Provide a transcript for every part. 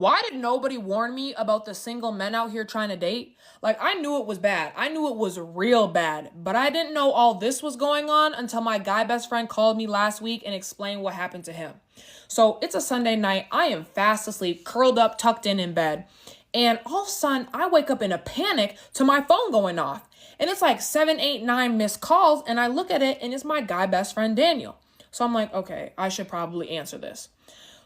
Why did nobody warn me about the single men out here trying to date? Like, I knew it was bad. I knew it was real bad. But I didn't know all this was going on until my guy best friend called me last week and explained what happened to him. So it's a Sunday night. I am fast asleep, curled up, tucked in bed. And all of a sudden, I wake up in a panic to my phone going off. And it's like 7, 8, 9 missed calls. And I look at it and it's my guy best friend, Daniel. So I'm like, okay, I should probably answer this.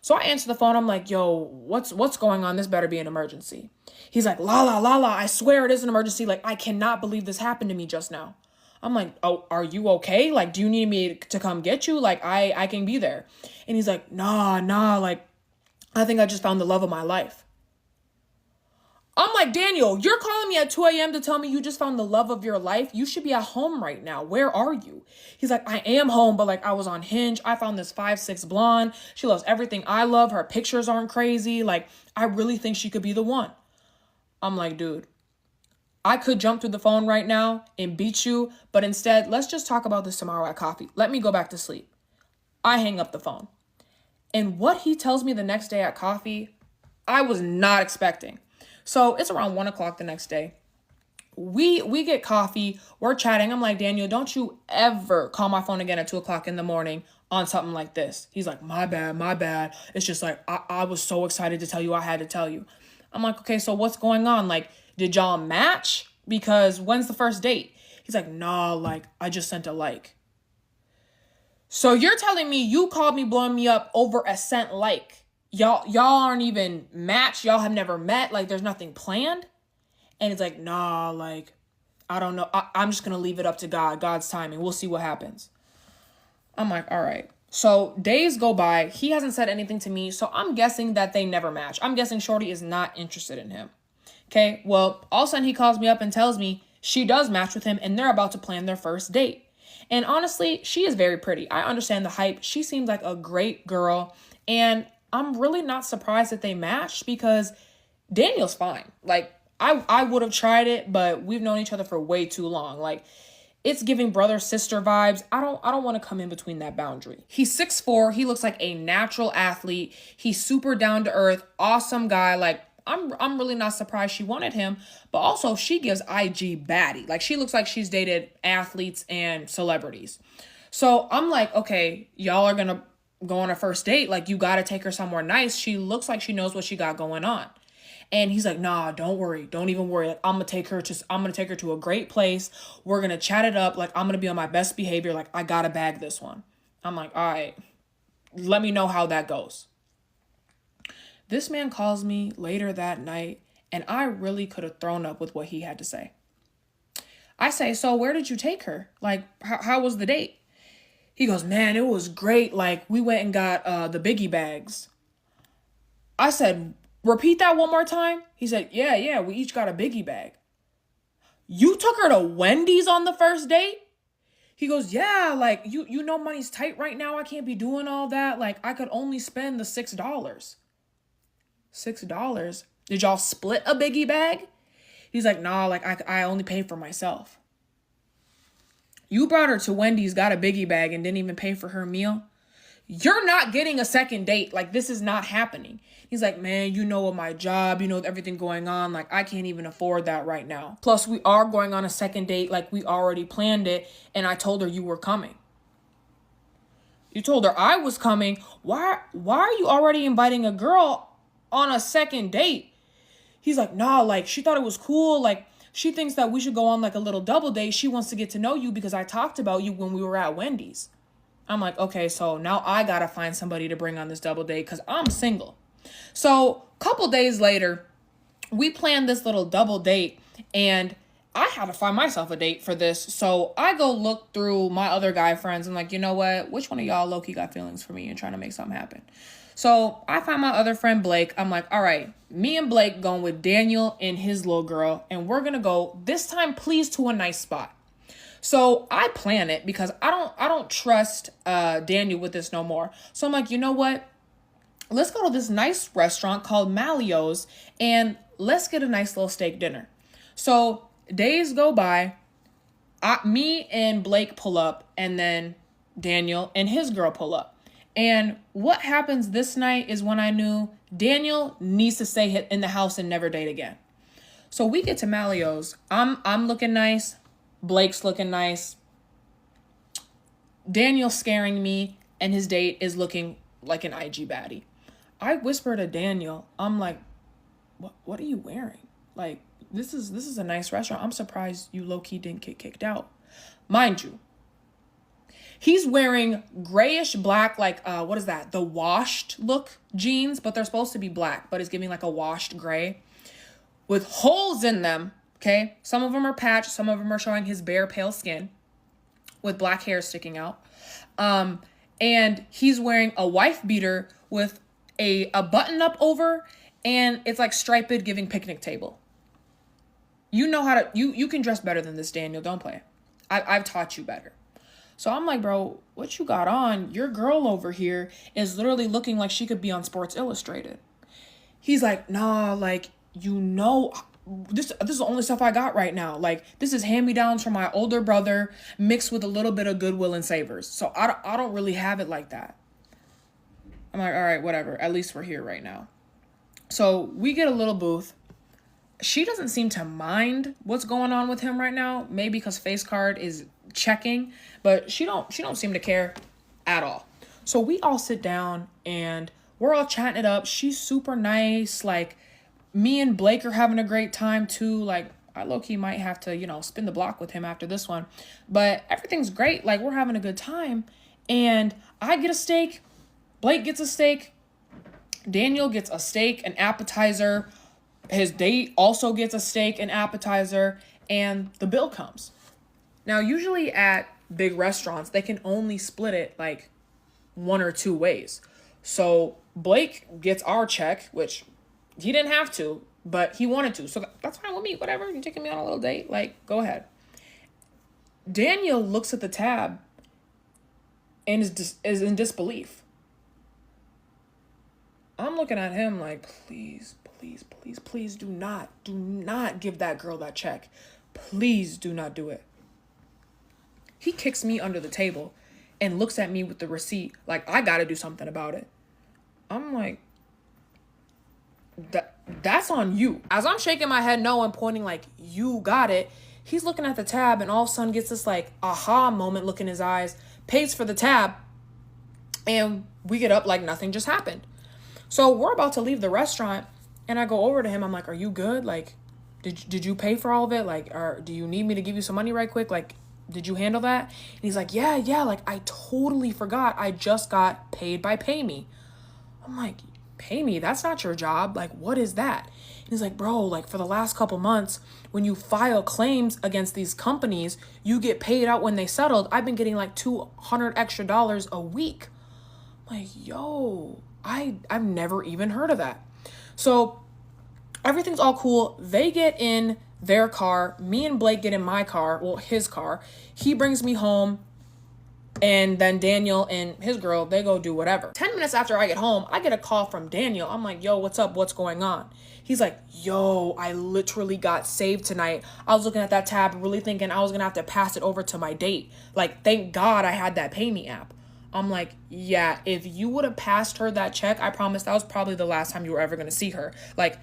So I answer the phone. I'm like, yo, what's going on? This better be an emergency. He's like, la, I swear it is an emergency. Like, I cannot believe this happened to me just now. I'm like, oh, are you okay? Like, do you need me to come get you? Like, I can be there. And he's like, nah, like, I think I just found the love of my life. I'm like, Daniel, you're calling me at 2 a.m. to tell me you just found the love of your life? You should be at home right now. Where are you? He's like, I am home, but like I was on Hinge. I found this 5'6" blonde. She loves everything I love. Her pictures aren't crazy. Like, I really think she could be the one. I'm like, dude, I could jump through the phone right now and beat you, but instead, let's just talk about this tomorrow at coffee. Let me go back to sleep. I hang up the phone. And what he tells me the next day at coffee, I was not expecting. So it's around 1 o'clock the next day. We get coffee. We're chatting. I'm like, Daniel, don't you ever call my phone again at 2 o'clock in the morning on something like this. He's like, my bad. It's just like, I was so excited to tell you. I had to tell you. I'm like, okay, so what's going on? Like, did y'all match? Because when's the first date? He's like, nah, like, I just sent a like. So you're telling me you called me blowing me up over a sent like. Y'all aren't even matched. Y'all have never met. Like, there's nothing planned. And it's like, nah, like, I don't know. I'm just going to leave it up to God, God's timing. We'll see what happens. I'm like, all right. So days go by. He hasn't said anything to me. So I'm guessing that they never match. I'm guessing Shorty is not interested in him. Okay. Well, all of a sudden he calls me up and tells me she does match with him and they're about to plan their first date. And honestly, she is very pretty. I understand the hype. She seems like a great girl. And I'm really not surprised that they matched because Daniel's fine. Like, I would have tried it, but we've known each other for way too long. Like, it's giving brother sister vibes. I don't want to come in between that boundary. He's 6'4". He looks like a natural athlete. He's super down to earth, awesome guy. Like, I'm really not surprised she wanted him, but also she gives IG baddie. Like, she looks like she's dated athletes and celebrities. So I'm like, okay, y'all are gonna go on a first date. Like, you got to take her somewhere nice. She looks like she knows what she got going on. And he's like, nah, don't worry. Don't even worry. Like, I'm going to take her to a great place. We're going to chat it up. Like, I'm going to be on my best behavior. Like, I got to bag this one. I'm like, all right, let me know how that goes. This man calls me later that night and I really could have thrown up with what he had to say. I say, so where did you take her? Like, how was the date? He goes, man, it was great. Like, we went and got the biggie bags. I said, repeat that one more time. He said, yeah, we each got a biggie bag. You took her to Wendy's on the first date? He goes, yeah, like, you know money's tight right now. I can't be doing all that. Like, I could only spend the $6. $6? Did y'all split a biggie bag? He's like, nah, like, I only paid for myself. You brought her to Wendy's, got a biggie bag, and didn't even pay for her meal? You're not getting a second date. Like, this is not happening. He's like, man, you know, with my job, you know, with everything going on, like, I can't even afford that right now. Plus, we are going on a second date. Like, we already planned it, and I told her you were coming. You told her I was coming. Why are you already inviting a girl on a second date? He's like, nah, like, she thought it was cool. Like, she thinks that we should go on like a little double date. She wants to get to know you because I talked about you when we were at Wendy's. I'm like, okay, so now I got to find somebody to bring on this double date because I'm single. So a couple days later, we planned this little double date and I had to find myself a date for this. So I go look through my other guy friends and like, you know what? Which one of y'all low-key got feelings for me and trying to make something happen? So I find my other friend Blake. I'm like, all right, me and Blake going with Daniel and his little girl. And we're going to go this time, please, to a nice spot. So I plan it because I don't trust Daniel with this no more. So I'm like, you know what? Let's go to this nice restaurant called Malio's and let's get a nice little steak dinner. So days go by. Me and Blake pull up and then Daniel and his girl pull up. And what happens this night is when I knew Daniel needs to stay in the house and never date again. So we get to Malio's. I'm looking nice. Blake's looking nice. Daniel's scaring me, and his date is looking like an IG baddie. I whisper to Daniel, I'm like, what are you wearing? Like, this is a nice restaurant. I'm surprised you low-key didn't get kicked out. Mind you, he's wearing grayish black, like, what is that? The washed look jeans, but they're supposed to be black, but it's giving like a washed gray with holes in them, okay? Some of them are patched, some of them are showing his bare, pale skin with black hair sticking out. And he's wearing a wife beater with a button up over, and it's like striped, giving picnic table. You know how to, you can dress better than this, Daniel. Don't play. I've taught you better. So I'm like, bro, what you got on? Your girl over here is literally looking like she could be on Sports Illustrated. He's like, nah, like, you know, this is the only stuff I got right now. Like, this is hand-me-downs from my older brother mixed with a little bit of Goodwill and Savers. So I don't really have it like that. I'm like, all right, whatever. At least we're here right now. So we get a little booth. She doesn't seem to mind what's going on with him right now. Maybe because face card is checking, but she don't seem to care at all. So we all sit down and we're all chatting it up. She's super nice. Like, me and Blake are having a great time too. Like, I low-key might have to, spin the block with him after this one. But everything's great. Like, we're having a good time. And I get a steak. Blake gets a steak. Daniel gets a steak, an appetizer. His date also gets a steak, an appetizer. And the bill comes. Now, usually at big restaurants, they can only split it like one or two ways. So Blake gets our check, which he didn't have to, but he wanted to. So that's fine with me. Whatever. You're taking me on a little date. Like, go ahead. Daniel looks at the tab and is in disbelief. I'm looking at him like, please do not give that girl that check. Please do not do it. He kicks me under the table and looks at me with the receipt like I got to do something about it. I'm like, that's on you. As I'm shaking my head no and pointing like, you got it, he's looking at the tab and all of a sudden gets this like aha moment look in his eyes, pays for the tab, and we get up like nothing just happened. So we're about to leave the restaurant and I go over to him. I'm like, are you good? Like, did you pay for all of it? Like, or do you need me to give you some money right quick? Like, did you handle that? And he's like, yeah, like, I totally forgot. I just got paid by PayMe. I'm like, PayMe? That's not your job. Like, what is that? And he's like, bro, like, for the last couple months, when you file claims against these companies, you get paid out when they settled. I've been getting like $200 extra a week. I'm like, yo, I've never even heard of that. So everything's all cool. They get in their car. Me and Blake get in my car. Well, his car. He brings me home. And then Daniel and his girl, they go do whatever. 10 minutes after I get home, I get a call from Daniel. I'm like, yo, what's up? What's going on? He's like, yo, I literally got saved tonight. I was looking at that tab, really thinking I was going to have to pass it over to my date. Like, thank God I had that PayMe app. I'm like, yeah, if you would have passed her that check, I promise that was probably the last time you were ever going to see her. Like,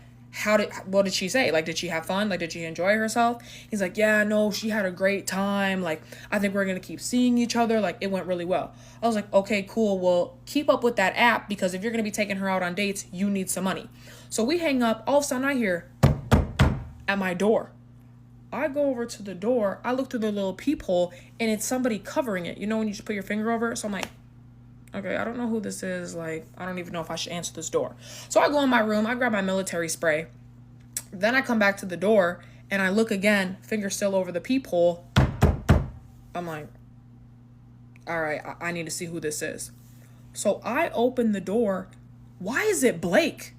what did she say? Like, did she have fun? Like, did she enjoy herself? He's like, yeah, no, she had a great time. Like, I think we're going to keep seeing each other. Like, it went really well. I was like, okay, cool. Well, keep up with that app because if you're going to be taking her out on dates, you need some money. So we hang up. All of a sudden I hear at my door. I go over to the door. I look through the little peephole and it's somebody covering it. You know when you just put your finger over it? So I'm like, okay, I don't know who this is. Like, I don't even know if I should answer this door. So I go in my room. I grab my military spray. Then I come back to the door and I look again, finger still over the peephole. I'm like, all right, I need to see who this is. So I open the door. Why is it Blake?